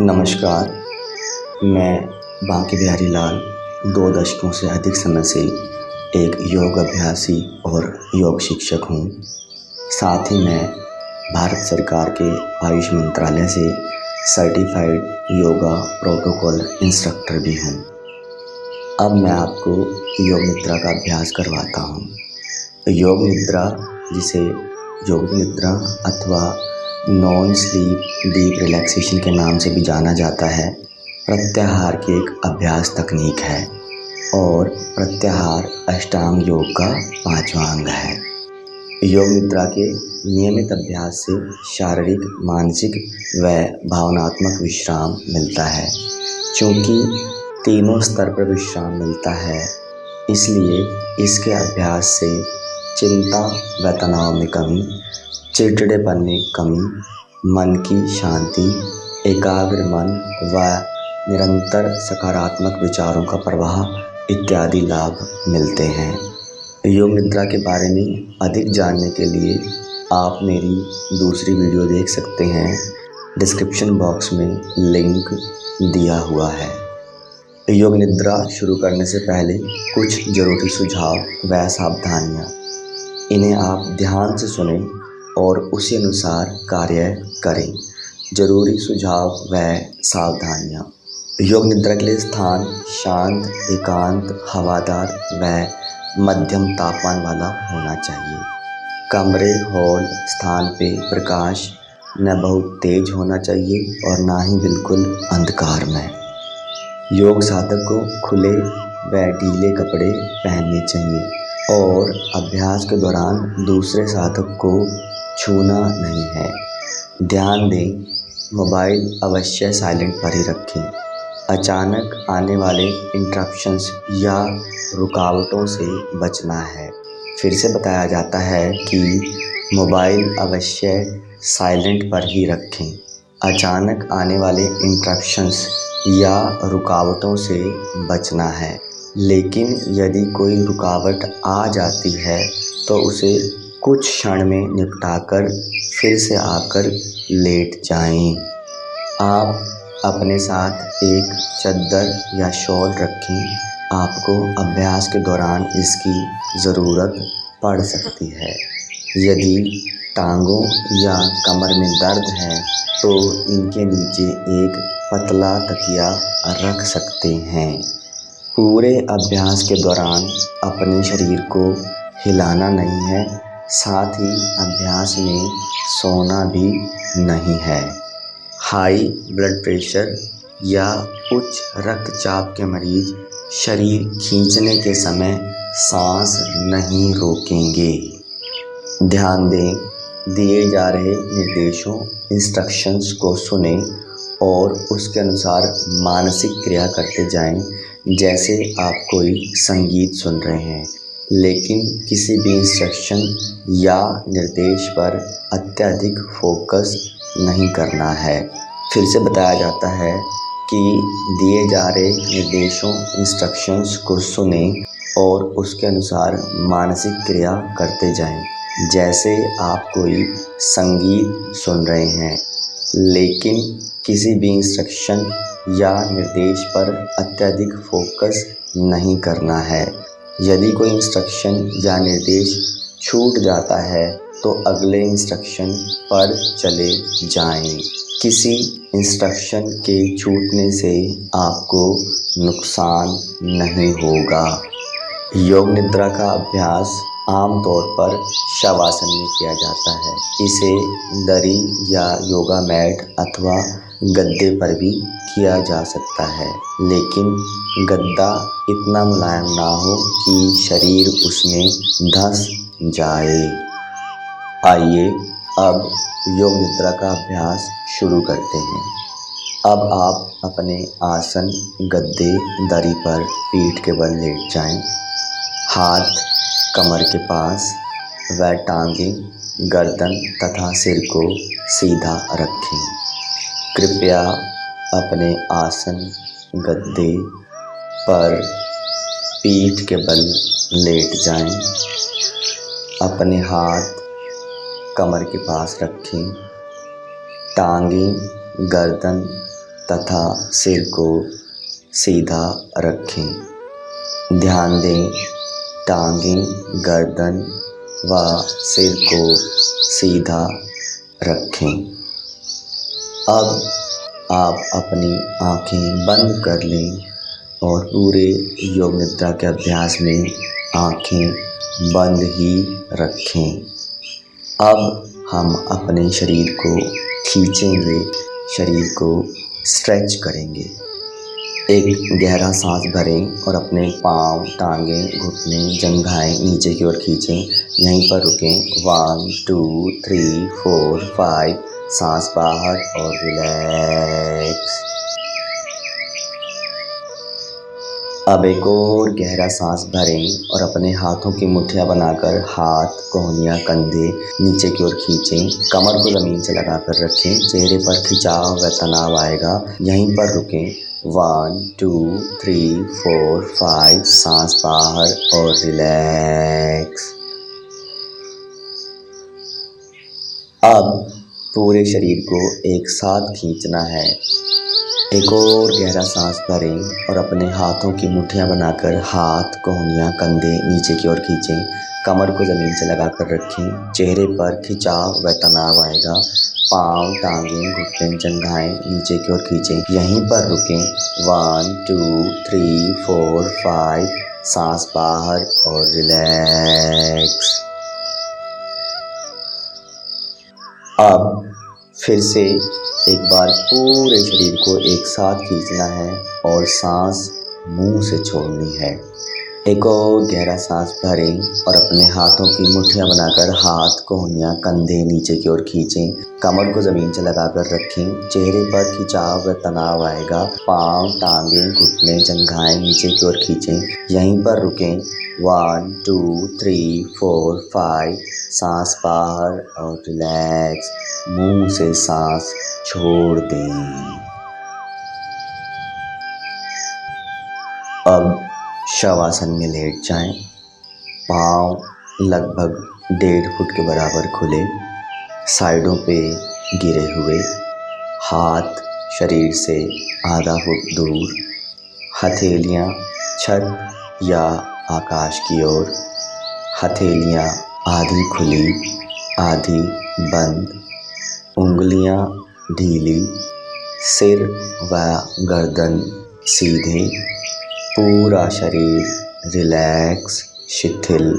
नमस्कार। मैं बांके बिहारी लाल 2 दशकों से अधिक समय से एक योग अभ्यासी और योग शिक्षक हूँ। साथ ही मैं भारत सरकार के आयुष मंत्रालय से सर्टिफाइड योगा प्रोटोकॉल इंस्ट्रक्टर भी हूँ। अब मैं आपको योग निद्रा का अभ्यास करवाता हूँ। योग निद्रा, जिसे योग निद्रा अथवा नॉन स्लीप डीप रिलैक्सेशन के नाम से भी जाना जाता है, प्रत्याहार की एक अभ्यास तकनीक है और प्रत्याहार अष्टांग योग का 5वां अंग है। योग निद्रा के नियमित अभ्यास से शारीरिक, मानसिक व भावनात्मक विश्राम मिलता है। चूँकि तीनों स्तर पर विश्राम मिलता है, इसलिए इसके अभ्यास से चिंता व तनाव में कमी, चिड़चिड़ेपन में कमी, मन की शांति, एकाग्र मन व निरंतर सकारात्मक विचारों का प्रवाह इत्यादि लाभ मिलते हैं। योग निद्रा के बारे में अधिक जानने के लिए आप मेरी दूसरी वीडियो देख सकते हैं। डिस्क्रिप्शन बॉक्स में लिंक दिया हुआ है। योग निद्रा शुरू करने से पहले कुछ जरूरी सुझाव व सावधानियाँ, इन्हें आप ध्यान से सुनें और उसी अनुसार कार्य करें। जरूरी सुझाव व सावधानियाँ। योग निद्रा के लिए स्थान शांत, एकांत, हवादार व मध्यम तापमान वाला होना चाहिए। कमरे हॉल स्थान पे प्रकाश न बहुत तेज होना चाहिए और ना ही बिल्कुल अंधकार में। योग साधक को खुले व ढीले कपड़े पहनने चाहिए और अभ्यास के दौरान दूसरे साधक को छूना नहीं है। ध्यान दें, मोबाइल अवश्य साइलेंट पर ही रखें। अचानक आने वाले इंटरप्शंस या रुकावटों से बचना है। फिर से बताया जाता है कि मोबाइल अवश्य साइलेंट पर ही रखें। अचानक आने वाले इंटरप्शंस या रुकावटों से बचना है। लेकिन यदि कोई रुकावट आ जाती है तो उसे कुछ क्षण में निपटाकर फिर से आकर लेट जाएं। आप अपने साथ एक चद्दर या शॉल रखें। आपको अभ्यास के दौरान इसकी ज़रूरत पड़ सकती है। यदि टांगों या कमर में दर्द है तो इनके नीचे एक पतला तकिया रख सकते हैं। पूरे अभ्यास के दौरान अपने शरीर को हिलाना नहीं है, साथ ही अभ्यास में सोना भी नहीं है। हाई ब्लड प्रेशर या उच्च रक्तचाप के मरीज शरीर खींचने के समय सांस नहीं रोकेंगे। ध्यान दें, दिए जा रहे निर्देशों इंस्ट्रक्शंस को सुनें और उसके अनुसार मानसिक क्रिया करते जाएं। जैसे आप कोई संगीत सुन रहे हैं, लेकिन किसी भी इंस्ट्रक्शन या निर्देश पर अत्यधिक फोकस नहीं करना है। फिर से बताया जाता है कि दिए जा रहे निर्देशों इंस्ट्रक्शंस को सुनें और उसके अनुसार मानसिक क्रिया करते जाएं। जैसे आप कोई संगीत सुन रहे हैं, लेकिन किसी भी इंस्ट्रक्शन या निर्देश पर अत्यधिक फोकस नहीं करना है। यदि कोई इंस्ट्रक्शन या निर्देश छूट जाता है तो अगले इंस्ट्रक्शन पर चले जाएं। किसी इंस्ट्रक्शन के छूटने से आपको नुकसान नहीं होगा। योग निद्रा का अभ्यास आमतौर पर शवासन में किया जाता है। इसे दरी या योगा मैट अथवा गद्दे पर भी किया जा सकता है, लेकिन गद्दा इतना मुलायम ना हो कि शरीर उसमें धंस जाए। आइए अब योग निद्रा का अभ्यास शुरू करते हैं। अब आप अपने आसन गद्दे दरी पर पीठ के बल लेट जाएं। हाथ कमर के पास व टांगें गर्दन तथा सिर को सीधा रखें। कृपया अपने आसन गद्दे पर पीठ के बल लेट जाएं। अपने हाथ कमर के पास रखें। टांगें गर्दन तथा सिर को सीधा रखें। ध्यान दें, टांगें, गर्दन व सिर को सीधा रखें। अब आप अपनी आँखें बंद कर लें और पूरे योग निद्रा के अभ्यास में आँखें बंद ही रखें। अब हम अपने शरीर को खींचेंगे, शरीर को स्ट्रेच करेंगे। एक गहरा सांस भरें और अपने पाँव, टांगें, घुटने, जंघाएं नीचे की ओर खींचें। यहीं पर रुकें। 1 2 3 4 5। सांस बाहर और रिलैक्स। अब एक और गहरा सांस भरें और अपने हाथों की मुट्ठियां बनाकर हाथ, कोहनियां, कंधे नीचे की ओर खींचें। कमर को ज़मीन से लगाकर रखें। चेहरे पर खिंचाव व तनाव आएगा। यहीं पर रुकें। 1 2 3 4 5। सांस बाहर और रिलैक्स। अब पूरे शरीर को एक साथ खींचना है। एक और गहरा सांस भरें और अपने हाथों की मुट्ठियां बनाकर हाथ, कोहनियां, कंधे नीचे की ओर खींचें। कमर को ज़मीन से लगाकर रखें। चेहरे पर खिंचाव व तनाव आएगा। पाँव, टांगें, घुटने, जंघाएं नीचे की ओर खींचें। यहीं पर रुकें। 1 2 3 4 5। सांस बाहर और रिलैक्स। अब फिर से एक बार पूरे शरीर को एक साथ खींचना है और सांस मुंह से छोड़नी है। एक और गहरा सांस भरें और अपने हाथों की मुट्ठियां बनाकर हाथ, कोहनियां, कंधे नीचे की ओर खींचें। कमर को ज़मीन से लगाकर रखें। चेहरे पर खिंचाव व तनाव आएगा। पाँव, टांगें, घुटने, जंघाएं नीचे की ओर खींचें। यहीं पर रुकें। 1 2 3 4 5। सांस बाहर और रिलैक्स। मुंह से सांस छोड़ दें। अब शवासन में लेट जाएं। पाँव लगभग 1.5 फुट के बराबर खुले, साइडों पे गिरे हुए, हाथ शरीर से आधा फुट दूर, हथेलियां छत या आकाश की ओर, हथेलियां आधी खुली आधी बंद, उंगलियां ढीली, सिर व गर्दन सीधे, पूरा शरीर रिलैक्स, शिथिल,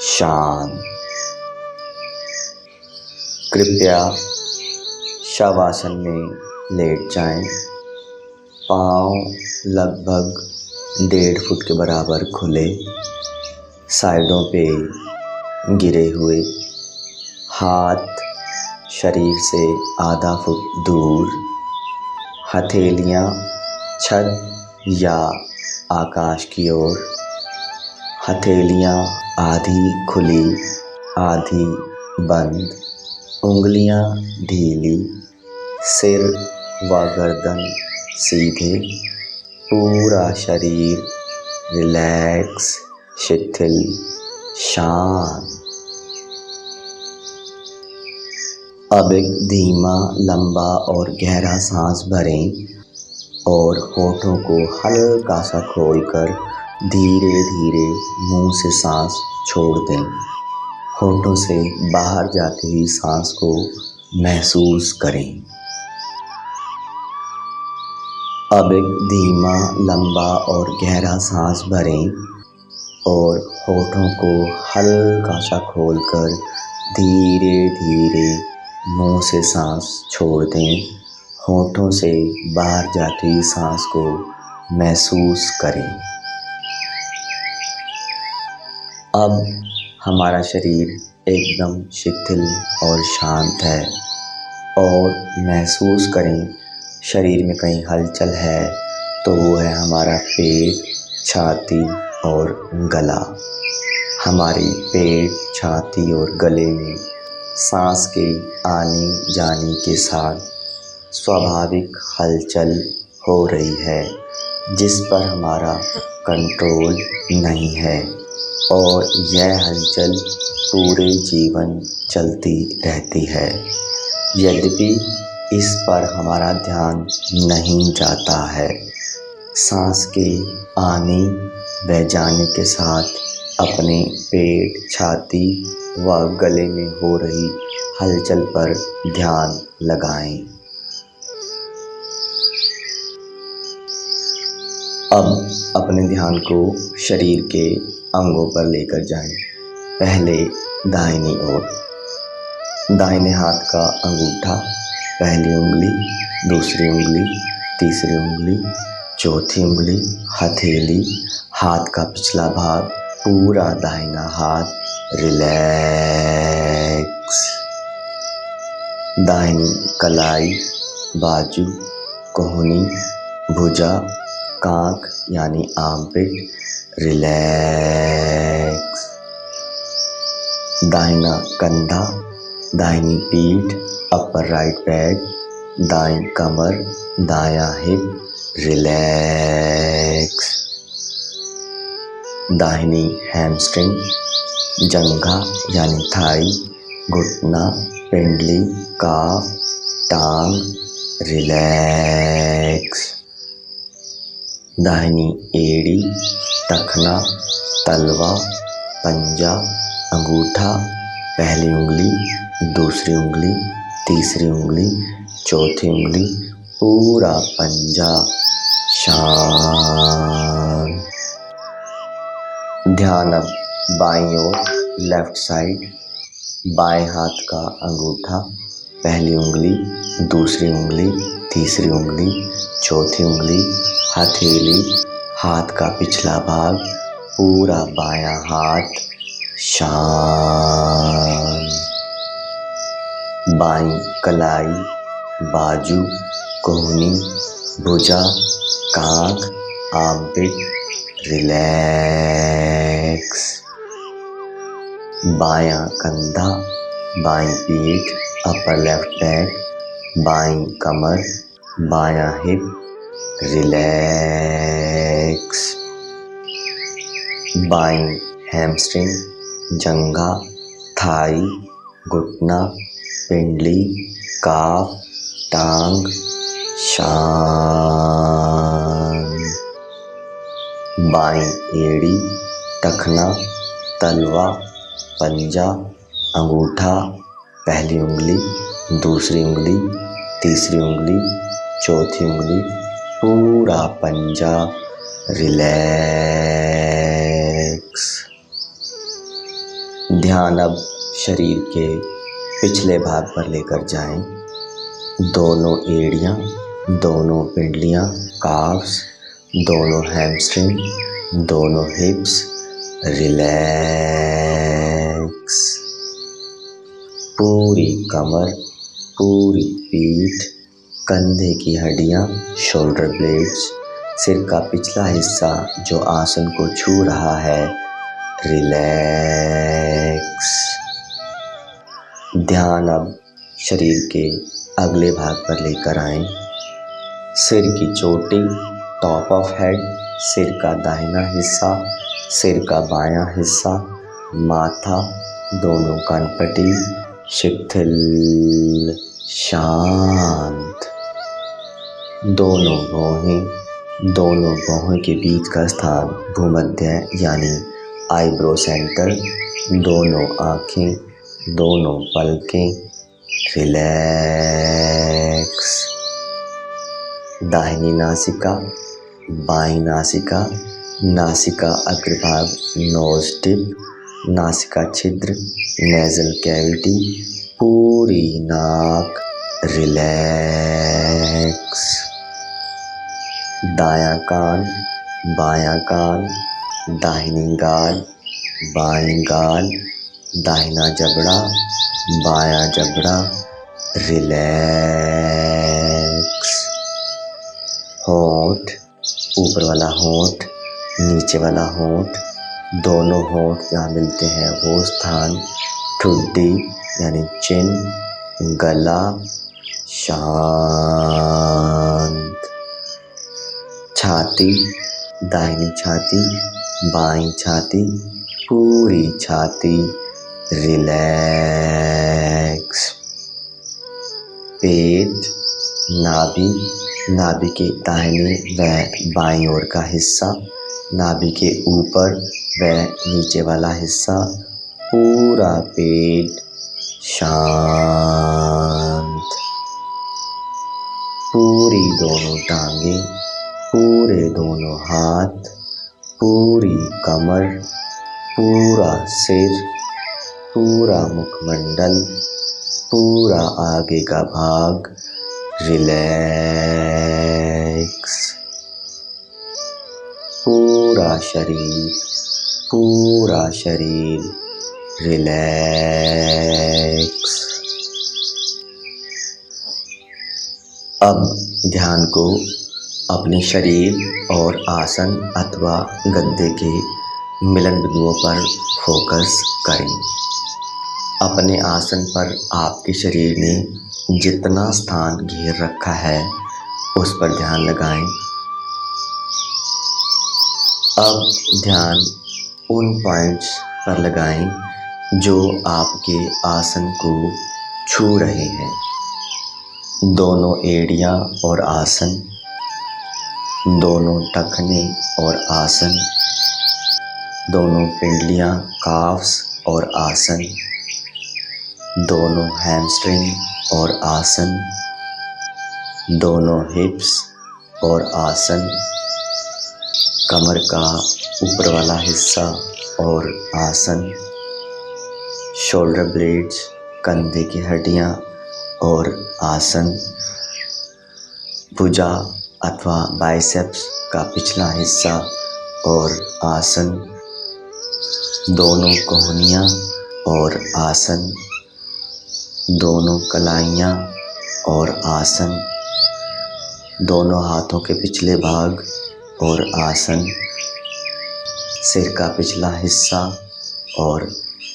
शांत। कृपया शवासन में लेट जाएं। पाँव लगभग 1.5 फुट के बराबर खुले, साइडों पे गिरे हुए, हाथ शरीर से आधा फुट दूर, हथेलियां छत या आकाश की ओर, हथेलियां आधी खुली आधी बंद, उंगलियां ढीली, सिर व गर्दन सीधे, पूरा शरीर रिलैक्स, शिथिल, शांत। अब एक धीमा, लंबा और गहरा सांस भरें और होठों को हल्का सा खोलकर धीरे धीरे मुंह से सांस छोड़ दें। होठों से बाहर जाती हुई सांस को महसूस करें। अब एक धीमा, लंबा और गहरा सांस भरें और होठों को हल्का सा खोलकर धीरे धीरे मुंह से सांस छोड़ दें। होठों से बाहर जाती हुई सांस को महसूस करें। अब हमारा शरीर एकदम शिथिल और शांत है और महसूस करें शरीर में कहीं हलचल है तो वो है हमारा पेट, छाती और गला। हमारी पेट, छाती और गले में सांस के आने जाने के साथ स्वाभाविक हलचल हो रही है जिस पर हमारा कंट्रोल नहीं है और यह हलचल पूरे जीवन चलती रहती है। यद्यपि इस पर हमारा ध्यान नहीं जाता है। सांस के आने व जाने के साथ अपने पेट, छाती व गले में हो रही हलचल पर ध्यान लगाएं। अब अपने ध्यान को शरीर के अंगों पर लेकर जाएं। पहले दाहिनी ओर, दाहिने हाथ का अंगूठा, पहली उंगली, दूसरी उंगली, तीसरी उंगली, चौथी उंगली, हथेली, हाथ का पिछला भाग, पूरा दाहिना हाथ रिलैक्स। दाहिनी कलाई, बाजू, कोहनी, भुजा, कांख यानी आर्मपिट रिलैक्स। दाहिना कंधा, दाहिनी पीठ, अपर राइट बैक, दाईं कमर, दायां हिप रिलैक्स। दाहिनी हैमस्ट्रिंग, जंघा यानी थाई, घुटना, पिंडली, काफ, टांग रिलैक्स। दाहिनी एड़ी, टखना, तलवा, पंजा, अंगूठा, पहली उंगली, दूसरी उंगली, तीसरी उंगली, चौथी उंगली, पूरा पंजा शांत। ध्यान अब बाईं ओर, लेफ्ट साइड, बाएं हाथ का अंगूठा, पहली उंगली, दूसरी उंगली, तीसरी उंगली, चौथी उंगली, हथेली, हाथ का पिछला भाग, पूरा बायां हाथ शांत। बाईं कलाई, बाजू, कोहनी, भुजा, कांख, आर्मपिट रिलैक्स। बायां कंधा, बाईं पीठ, अपर लेफ्ट बैक, बाईं कमर, बायां हिप रिलैक्स। बाईं हैमस्ट्रिंग, जंघा, थाई, घुटना, पिंडली, काफ, टांग शांत। बाईं एड़ी, टखना, तलवा, पंजा, अंगूठा, पहली उंगली, दूसरी उंगली, तीसरी उंगली, चौथी उंगली, पूरा पंजा रिलैक्स। ध्यान अब शरीर के पिछले भाग पर लेकर जाएं। दोनों एड़ियां, दोनों पिंडलियां, काफ्स, दोनों हैमस्ट्रिंग, दोनों हिप्स रिलैक्स। पूरी कमर, पूरी पीठ, कंधे की हड्डियां, शोल्डर ब्लेड्स, सिर का पिछला हिस्सा जो आसन को छू रहा है रिलैक्स। ध्यान अब शरीर के अगले भाग पर लेकर आएं। सिर की चोटी, टॉप ऑफ हेड, सिर का दाहिना हिस्सा, सिर का बायां हिस्सा, माथा, दोनों कानपट्टी शिथिल शांत। दोनों भौहें के बीच का स्थान भूमध्य यानी आईब्रो सेंटर, दोनों आँखें, दोनों पलकें रिलैक्स। दाहिनी नासिका, बाईं नासिका, नासिका अग्रभाग नोज टिप, नासिका छिद्र नेजल कैविटी, पूरी नाक रिलैक्स। दायां कान, बायां कान, दाहिनी गाल, बाईं गाल, दाहिना जबड़ा, बायां जबड़ा रिलैक्स। होंठ, ऊपर वाला होंठ, नीचे वाला होंठ, दोनों होंठ जहाँ मिलते हैं वो स्थान ठुड्डी यानी चिन, गला शांत। छाती, दाहिनी छाती, बाईं छाती, पूरी छाती रिलैक्स। पेट, नाभि, नाभि के दाहिने व बाईं ओर का हिस्सा, नाभि के ऊपर व नीचे वाला हिस्सा, पूरा पेट शांत, पूरी दोनों टांगें, पूरे दोनों हाथ, पूरी कमर, पूरा सिर, पूरा मुखमंडल, पूरा आगे का भाग रिलैक्स, पूरा शरीर रिलैक्स। अब ध्यान को अपने शरीर और आसन अथवा गद्दे के मिलन बिंदुओं पर फोकस करें। अपने आसन पर आपके शरीर ने जितना स्थान घेर रखा है उस पर ध्यान लगाएं। अब ध्यान उन पॉइंट्स पर लगाएं जो आपके आसन को छू रहे हैं। दोनों एड़ियां और आसन, दोनों टखने और आसन, दोनों पिंडलियां काफ्स और आसन, दोनों हैमस्ट्रिंग और आसन, दोनों हिप्स और आसन, कमर का ऊपर वाला हिस्सा और आसन, शोल्डर ब्लेड्स, कंधे की हड्डियां और आसन, भुजा अथवा बाइसेप्स का पिछला हिस्सा और आसन, दोनों कोहनियां और आसन, दोनों कलाइयां और आसन, दोनों हाथों के पिछले भाग और आसन, सिर का पिछला हिस्सा और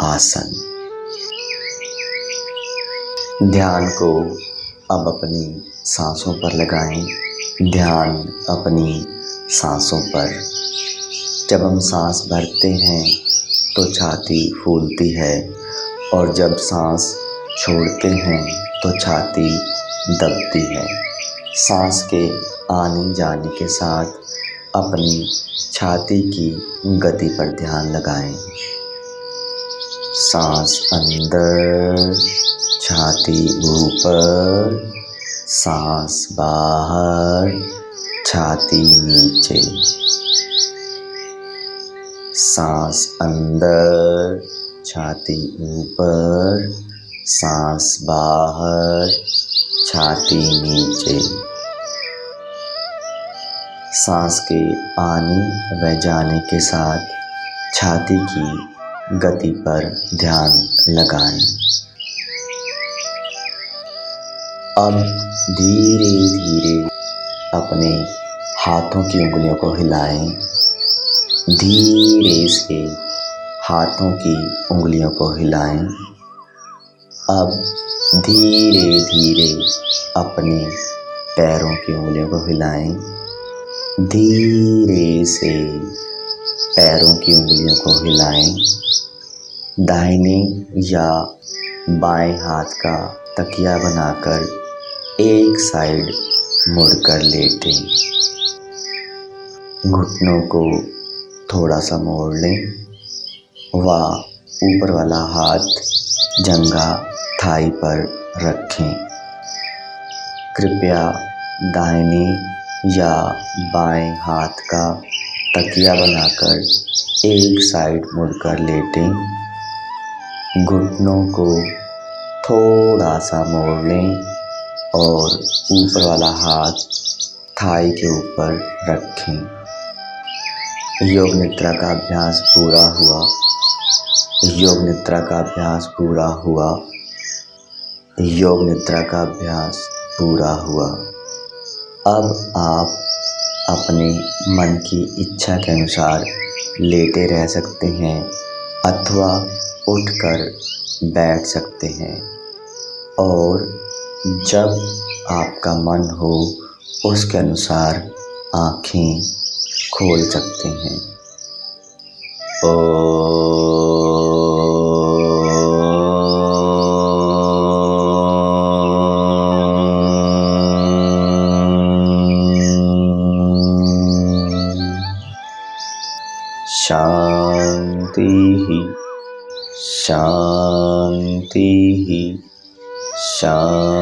आसन। ध्यान को अब अपनी सांसों पर लगाएं। ध्यान अपनी सांसों पर। जब हम सांस भरते हैं तो छाती फूलती है और जब सांस छोड़ते हैं तो छाती दबती है। सांस के आने जाने के साथ अपनी छाती की गति पर ध्यान लगाएं। सांस अंदर, छाती ऊपर, सांस बाहर, छाती नीचे। सांस अंदर, छाती ऊपर, सांस बाहर, छाती नीचे। सांस के आने व जाने के साथ छाती की गति पर ध्यान लगाएं। अब धीरे धीरे अपने हाथों की उंगलियों को हिलाएं। धीरे से हाथों की उंगलियों को हिलाएं। अब धीरे धीरे अपने पैरों की उंगलियों को हिलाएं। धीरे से पैरों की उंगलियों को हिलाएं। दाहिने या बाएं हाथ का तकिया बनाकर एक साइड मुड़कर लेटें। घुटनों को थोड़ा सा मोड़ लें व ऊपर वाला हाथ जंघा थाई पर रखें। कृपया दाहिने या बाएं हाथ का तकिया बनाकर एक साइड मुड़कर लेटें। घुटनों को थोड़ा सा मोड़ लें और ऊपर वाला हाथ थाई के ऊपर रखें। योग निद्रा का अभ्यास पूरा हुआ। योग निद्रा का अभ्यास पूरा हुआ। योग निद्रा का अभ्यास पूरा हुआ। अब आप अपने मन की इच्छा के अनुसार लेटे रह सकते हैं अथवा उठकर बैठ सकते हैं और जब आपका मन हो उसके अनुसार आँखें खोल सकते हैं। शांति शांति शांति।